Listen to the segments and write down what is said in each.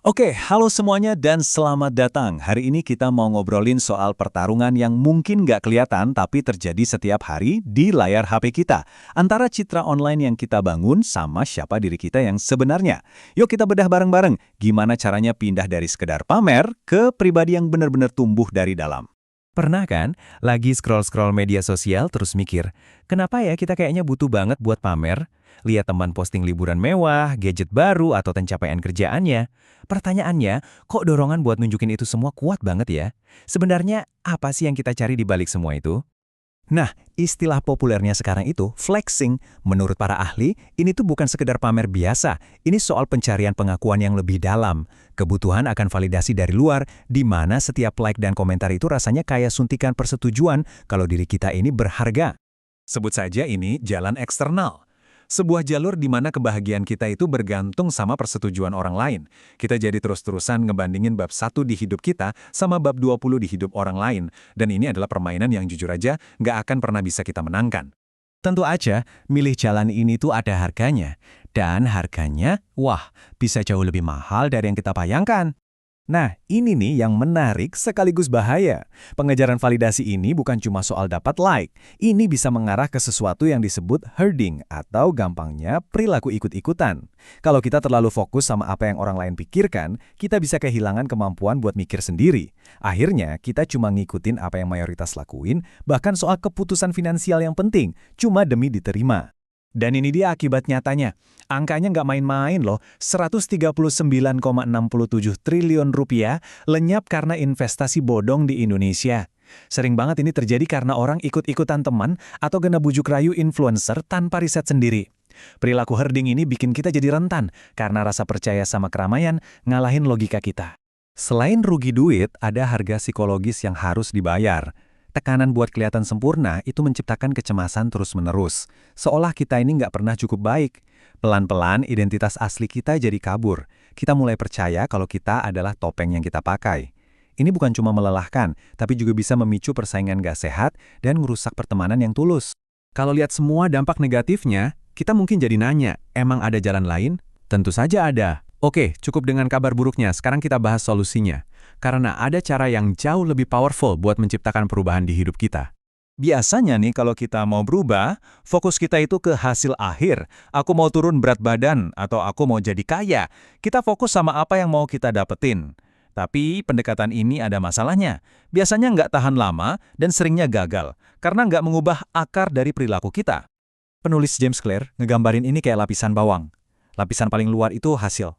Oke, halo semuanya dan selamat datang. Hari ini kita mau ngobrolin soal pertarungan yang mungkin nggak kelihatan tapi terjadi setiap hari di layar HP kita. Antara citra online yang kita bangun sama siapa diri kita yang sebenarnya. Yuk kita bedah bareng-bareng gimana caranya pindah dari sekedar pamer ke pribadi yang benar-benar tumbuh dari dalam. Pernah kan, lagi scroll-scroll media sosial terus mikir, kenapa ya kita kayaknya butuh banget buat pamer? Lihat teman posting liburan mewah, gadget baru, atau pencapaian kerjaannya. Pertanyaannya, kok dorongan buat nunjukin itu semua kuat banget ya? Sebenarnya, apa sih yang kita cari di balik semua itu? Nah, istilah populernya sekarang itu flexing. Menurut para ahli, ini tuh bukan sekedar pamer biasa. Ini soal pencarian pengakuan yang lebih dalam. Kebutuhan akan validasi dari luar, di mana setiap like dan komentar itu rasanya kayak suntikan persetujuan kalau diri kita ini berharga. Sebut saja ini jalan eksternal. Sebuah jalur di mana kebahagiaan kita itu bergantung sama persetujuan orang lain. Kita jadi terus-terusan ngebandingin bab 1 di hidup kita sama bab 20 di hidup orang lain. Dan ini adalah permainan yang jujur aja nggak akan pernah bisa kita menangkan. Tentu aja, milih jalan ini tuh ada harganya. Dan harganya, wah, bisa jauh lebih mahal dari yang kita bayangkan. Nah, ini nih yang menarik sekaligus bahaya. Pengejaran validasi ini bukan cuma soal dapat like. Ini bisa mengarah ke sesuatu yang disebut herding atau gampangnya perilaku ikut-ikutan. Kalau kita terlalu fokus sama apa yang orang lain pikirkan, kita bisa kehilangan kemampuan buat mikir sendiri. Akhirnya, kita cuma ngikutin apa yang mayoritas lakuin, bahkan soal keputusan finansial yang penting, cuma demi diterima. Dan ini dia akibat nyatanya. Angkanya nggak main-main loh, 139,67 triliun rupiah lenyap karena investasi bodong di Indonesia. Sering banget ini terjadi karena orang ikut-ikutan teman atau kena bujuk rayu influencer tanpa riset sendiri. Perilaku herding ini bikin kita jadi rentan karena rasa percaya sama keramaian ngalahin logika kita. Selain rugi duit, ada harga psikologis yang harus dibayar. Tekanan buat kelihatan sempurna itu menciptakan kecemasan terus-menerus. Seolah kita ini nggak pernah cukup baik. Pelan-pelan identitas asli kita jadi kabur. Kita mulai percaya kalau kita adalah topeng yang kita pakai. Ini bukan cuma melelahkan, tapi juga bisa memicu persaingan nggak sehat dan merusak pertemanan yang tulus. Kalau lihat semua dampak negatifnya, kita mungkin jadi nanya, emang ada jalan lain? Tentu saja ada. Oke, cukup dengan kabar buruknya, sekarang kita bahas solusinya. Karena ada cara yang jauh lebih powerful buat menciptakan perubahan di hidup kita. Biasanya nih kalau kita mau berubah, fokus kita itu ke hasil akhir. Aku mau turun berat badan atau aku mau jadi kaya. Kita fokus sama apa yang mau kita dapetin. Tapi pendekatan ini ada masalahnya. Biasanya nggak tahan lama dan seringnya gagal. Karena nggak mengubah akar dari perilaku kita. Penulis James Clear ngegambarin ini kayak lapisan bawang. Lapisan paling luar itu hasil.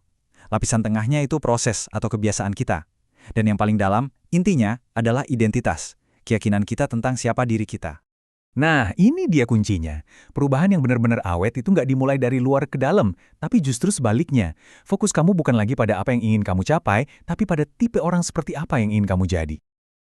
Lapisan tengahnya itu proses atau kebiasaan kita. Dan yang paling dalam, intinya adalah identitas, keyakinan kita tentang siapa diri kita. Nah, ini dia kuncinya. Perubahan yang benar-benar awet itu nggak dimulai dari luar ke dalam, tapi justru sebaliknya. Fokus kamu bukan lagi pada apa yang ingin kamu capai, tapi pada tipe orang seperti apa yang ingin kamu jadi.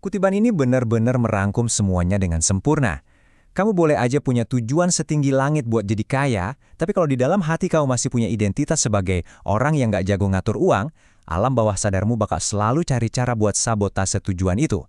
Kutipan ini benar-benar merangkum semuanya dengan sempurna. Kamu boleh aja punya tujuan setinggi langit buat jadi kaya, tapi kalau di dalam hati kamu masih punya identitas sebagai orang yang nggak jago ngatur uang, alam bawah sadarmu bakal selalu cari cara buat sabotase tujuan itu.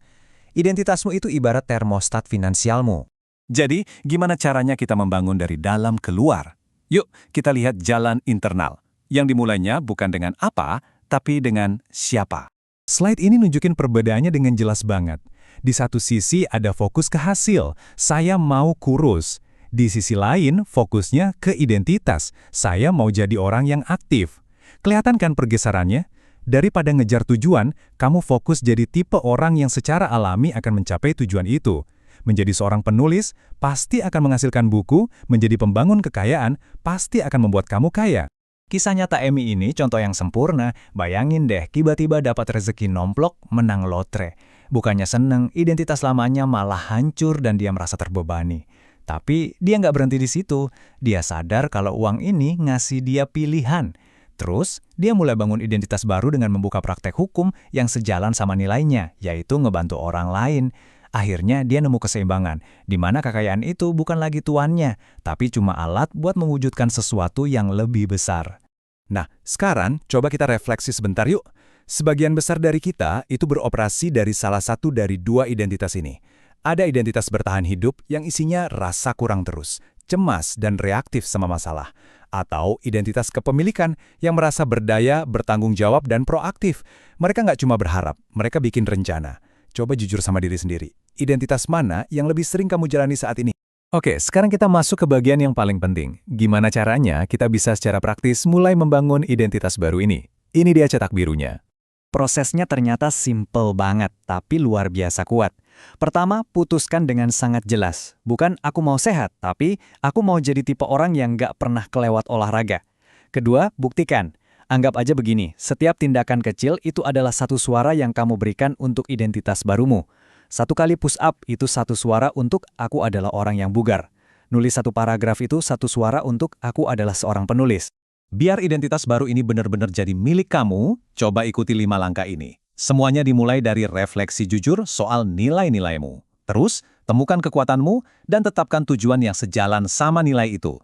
Identitasmu itu ibarat termostat finansialmu. Jadi, gimana caranya kita membangun dari dalam ke luar? Yuk, kita lihat jalan internal. Yang dimulainya bukan dengan apa, tapi dengan siapa. Slide ini nunjukin perbedaannya dengan jelas banget. Di satu sisi ada fokus ke hasil, saya mau kurus. Di sisi lain, fokusnya ke identitas, saya mau jadi orang yang aktif. Kelihatan kan pergeserannya? Daripada ngejar tujuan, kamu fokus jadi tipe orang yang secara alami akan mencapai tujuan itu. Menjadi seorang penulis, pasti akan menghasilkan buku, menjadi pembangun kekayaan, pasti akan membuat kamu kaya. Kisah nyata Emi ini contoh yang sempurna. Bayangin deh, tiba-tiba dapat rezeki nomplok, menang lotre. Bukannya seneng, identitas lamanya malah hancur dan dia merasa terbebani. Tapi dia nggak berhenti di situ. Dia sadar kalau uang ini ngasih dia pilihan. Terus, dia mulai bangun identitas baru dengan membuka praktek hukum yang sejalan sama nilainya, yaitu ngebantu orang lain. Akhirnya, dia nemu keseimbangan, di mana kekayaan itu bukan lagi tuannya, tapi cuma alat buat mewujudkan sesuatu yang lebih besar. Nah, sekarang coba kita refleksi sebentar yuk. Sebagian besar dari kita itu beroperasi dari salah satu dari dua identitas ini. Ada identitas bertahan hidup yang isinya rasa kurang terus, cemas dan reaktif sama masalah. Atau identitas kepemilikan yang merasa berdaya, bertanggung jawab, dan proaktif. Mereka nggak cuma berharap, mereka bikin rencana. Coba jujur sama diri sendiri. Identitas mana yang lebih sering kamu jalani saat ini? Oke, sekarang kita masuk ke bagian yang paling penting. Gimana caranya kita bisa secara praktis mulai membangun identitas baru ini? Ini dia cetak birunya. Prosesnya ternyata simple banget, tapi luar biasa kuat. Pertama, putuskan dengan sangat jelas. Bukan aku mau sehat, tapi aku mau jadi tipe orang yang nggak pernah kelewat olahraga. Kedua, buktikan. Anggap aja begini, setiap tindakan kecil itu adalah satu suara yang kamu berikan untuk identitas barumu. Satu kali push up itu satu suara untuk aku adalah orang yang bugar. Nulis satu paragraf itu satu suara untuk aku adalah seorang penulis. Biar identitas baru ini benar-benar jadi milik kamu, coba ikuti 5 langkah ini. Semuanya dimulai dari refleksi jujur soal nilai-nilaimu. Terus, temukan kekuatanmu dan tetapkan tujuan yang sejalan sama nilai itu.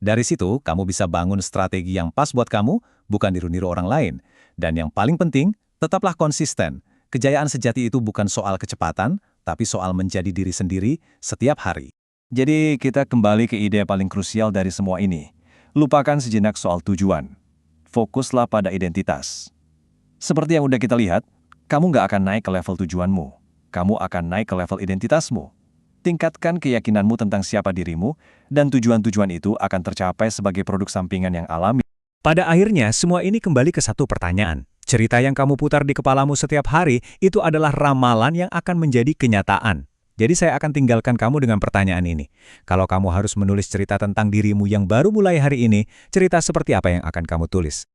Dari situ, kamu bisa bangun strategi yang pas buat kamu, bukan niru-niru orang lain. Dan yang paling penting, tetaplah konsisten. Kejayaan sejati itu bukan soal kecepatan, tapi soal menjadi diri sendiri setiap hari. Jadi kita kembali ke ide paling krusial dari semua ini. Lupakan sejenak soal tujuan. Fokuslah pada identitas. Seperti yang udah kita lihat, kamu nggak akan naik ke level tujuanmu. Kamu akan naik ke level identitasmu. Tingkatkan keyakinanmu tentang siapa dirimu, dan tujuan-tujuan itu akan tercapai sebagai produk sampingan yang alami. Pada akhirnya, semua ini kembali ke satu pertanyaan. Cerita yang kamu putar di kepalamu setiap hari itu adalah ramalan yang akan menjadi kenyataan. Jadi saya akan tinggalkan kamu dengan pertanyaan ini. Kalau kamu harus menulis cerita tentang dirimu yang baru mulai hari ini, cerita seperti apa yang akan kamu tulis?